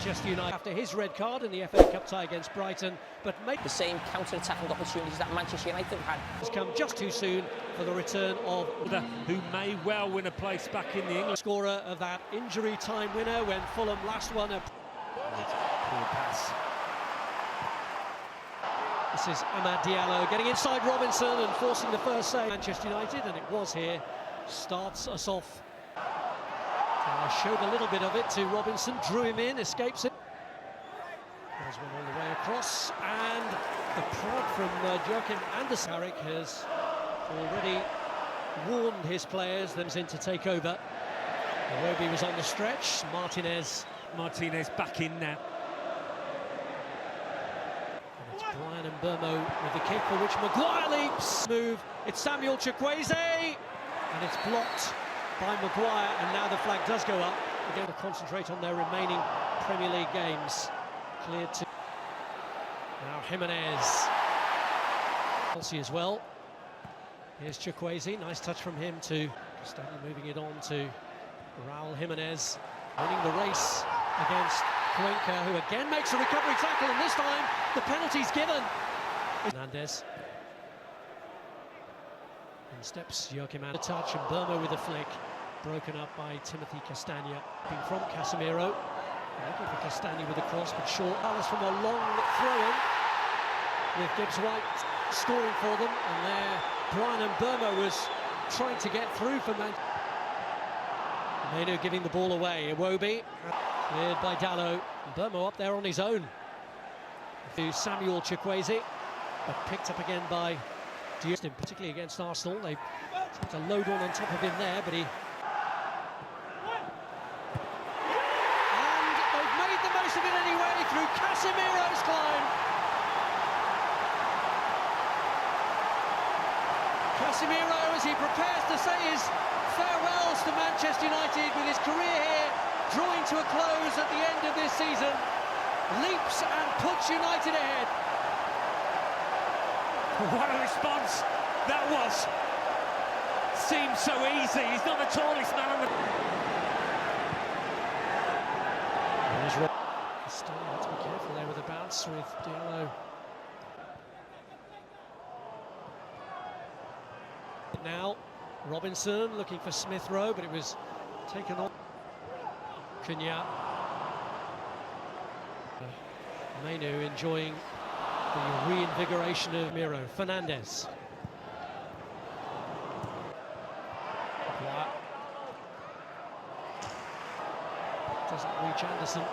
Manchester United after his red card in the FA Cup tie against Brighton, but made the same counter-attacking opportunities that Manchester United have had. Has come just too soon for the return of who may well win a place back in the England scorer of that injury time winner when Fulham last won a poor pass. This is Amad Diallo getting inside Robinson and forcing the first save. Manchester United, and it was here, starts us off. I showed a little bit of it to Robinson, drew him in, escapes it. There's one all the way across, and the prod from Joachim Andersen. Carrick has already warned his players that he's in to take over. Iwobi was on the stretch, Martinez back in now. And it's Brian and Burmo with the kick for which Maguire leaps. Move, it's Samuel Chukwueze, and it's blocked by Maguire, and now the flag does go up. They're going to concentrate on their remaining Premier League games. Cleared to now Jimenez. Chelsea as well. Here's Chukwueze, nice touch from him to Castagne, moving it on to Raul Jimenez, winning the race against Cuenca, who again makes a recovery tackle, and this time the penalty's given. Fernandes. In steps Joachim Andersen, touch, and Burma with a flick, broken up by Timothy Castagne. From Casemiro, looking for Castagne with a cross, but short. Alice from a long throw-in, with Gibbs White scoring for them, and there Brian and Burma was trying to get through for Manchester. Manu giving the ball away. Iwobi cleared by Dallo. Burma up there on his own. To Samuel Chukwueze, but picked up again by Diaz, particularly against Arsenal. They tried to load on top of him there, but he... And they've made the most of it anyway through Casemiro's climb. Casemiro, as he prepares to say his farewells to Manchester United with his career here drawing to a close at the end of this season, leaps and puts United ahead. What a response that was. Seems so easy. He's not the tallest man on the... Still have to be careful there with the bounce with Diallo. Now Robinson looking for Smith Rowe, but it was taken on. Cunha. Manu enjoying the reinvigoration of Miro. Fernandes. Doesn't reach Anderson.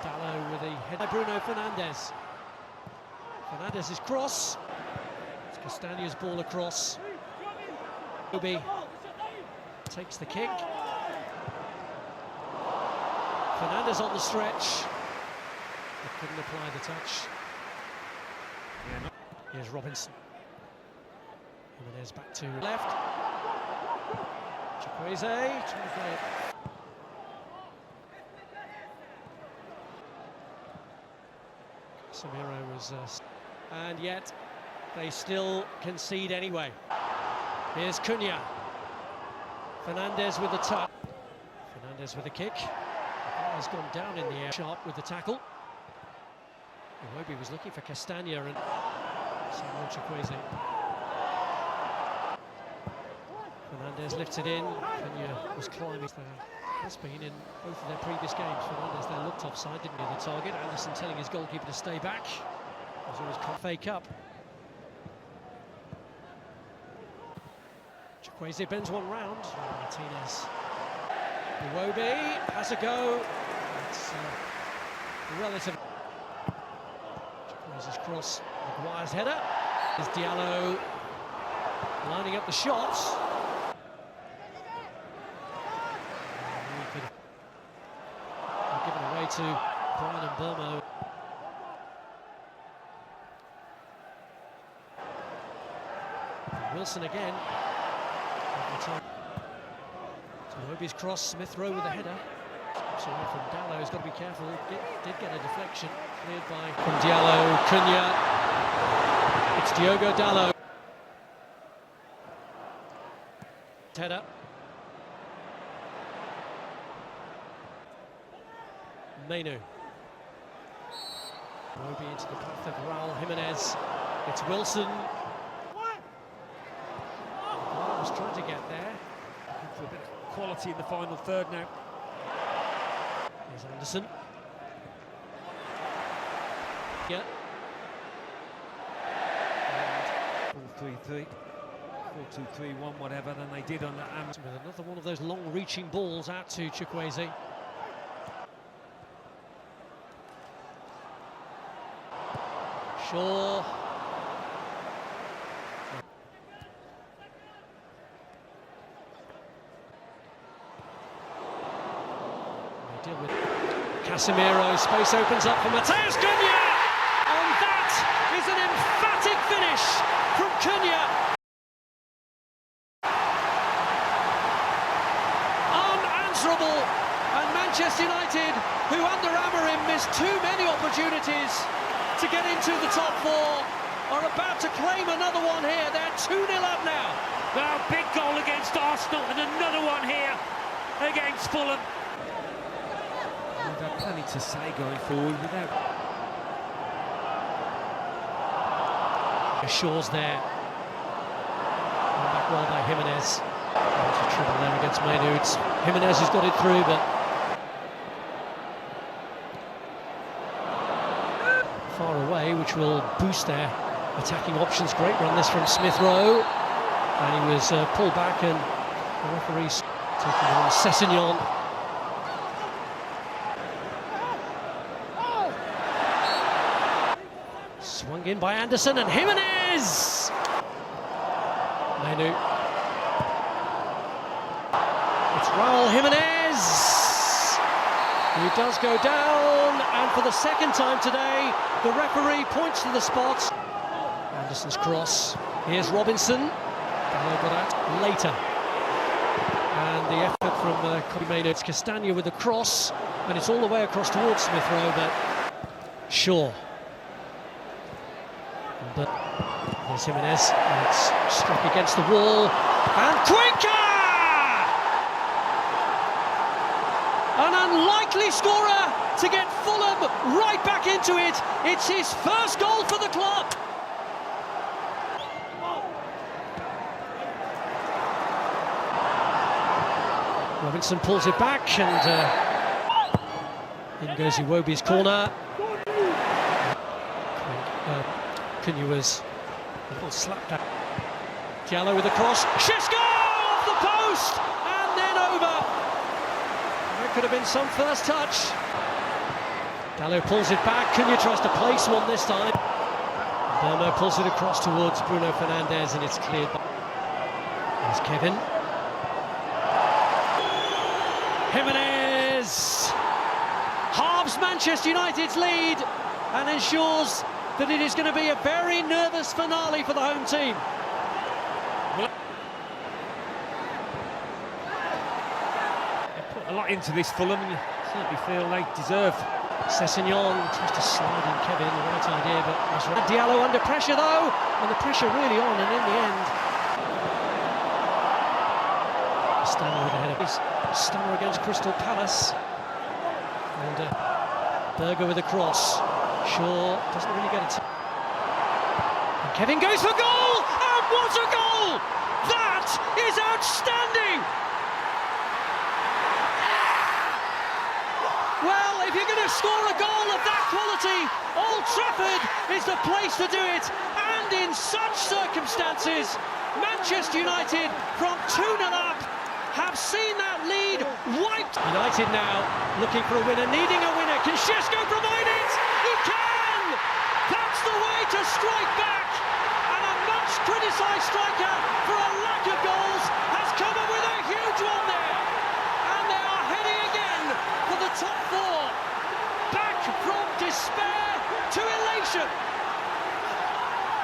Dallo with a head by Bruno Fernandes. Fernandes' cross. It's Castagne's ball across. Iwobi takes the kick. Fernandes on the stretch. But couldn't apply the touch. Here's Robinson. Jimenez back to left. Chukwueze trying to get it. Casemiro was... and yet they still concede anyway. Here's Cunha. Fernandes with the touch. Fernandes with the kick. Has gone down in the air. Sharp with the tackle. Iwobi was looking for Castagne and Samuel Chukwueze. Fernandes lifts it in. Cunha was climbing. There has been in both of their previous games. Fernandes then looked offside, didn't get the target. Anderson telling his goalkeeper to stay back. As always, fake up. Chukwueze bends one round. Martinez. Iwobi has a go. It's relative. Chukwueze's cross. Maguire's header. There's Diallo lining up the shots. Given away to Brian and Burmo. Wilson again. Iwobi's cross, Smith Rowe with a header. Steps away from Dallo, he's got to be careful. Did get a deflection, cleared by from Diallo, Cunha. It's Diogo Dallo. Header. Manu. Roby into the path of Raul Jimenez. It's Wilson. Oh, was trying to get there. Looking for a bit of quality in the final third now. Here's Anderson. Yeah. 4-3-3, 4-2-3-1, whatever, than they did under With another one of those long-reaching balls out to Chukwueze. Shaw. They deal with Casemiro. Space opens up for Mateus Cunha, and that is an emphatic finish from Cunha. Unanswerable, and Manchester United, who under Amorim missed too many opportunities to get into the top four, are about to claim another one here. They're 2-0 up now. Well, big goal against Arsenal and another one here against Fulham. We've had plenty to say going forward without. Shaw's there. And back well by Jimenez. There's a trouble there against Mainu. It's Jimenez who's got it through, but far away, which will boost their attacking options. Great run this from Smith Rowe, and he was pulled back, and the referee's taking on Casemiro. Swung in by Anderson, and Jimenez! Mainu. It's Raul Jimenez, who does go down, and for the second time today, the referee points to the spot. Anderson's cross. Here's Robinson. Gallo got out later. And the effort from Casemiro. It's Castagna with the cross, and it's all the way across towards Smith Rowe, but Shaw. But here's Jimenez, and it's struck against the wall, and Cuenca! An unlikely scorer to get Fulham right back into it. It's his first goal for the club. Robinson pulls it back, and in goes Iwobi's corner. Cunha was a little slap down. Diallo with the cross. Xisco off the post, and then over. That could have been some first touch. Gallo pulls it back. Cunha tries to place one this time. Burmo pulls it across towards Bruno Fernandes, and it's cleared by... There's Kevin. Jimenez halves Manchester United's lead and ensures that it is going to be a very nervous finale for the home team. They put a lot into this Fulham, and you certainly feel they deserve. Casemiro tries to slide in Kevin, the right idea, but Diallo under pressure though, and the pressure really on, and in the end, Castagne with the header. His stunner against Crystal Palace, and Berger with a cross. Shaw doesn't really get it. And Kevin goes for goal, and what a goal! That is outstanding! Well, if you're going to score a goal of that quality, Old Trafford is the place to do it, and in such circumstances, Manchester United from 2-0 up have seen that lead wiped. United now looking for a winner, needing a winner. Can Xisco provide it? He can! That's the way to strike back, and a much criticised striker for a lack of goals has come up with a huge one there, and they are heading again for the top four, back from despair to elation.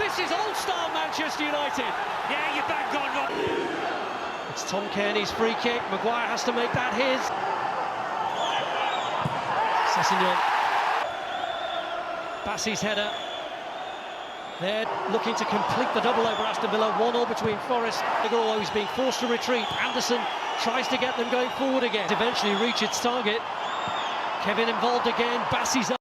This is old-style Manchester United. Yeah, you're back on, Rob. It's Tom Kearney's free kick. Maguire has to make that his. Casemiro. Bassey's header. They're looking to complete the double over Aston Villa. 1-1 between Forest. Although he's being forced to retreat. Anderson tries to get them going forward again. Eventually reach its target. Kevin involved again. Bassey's up.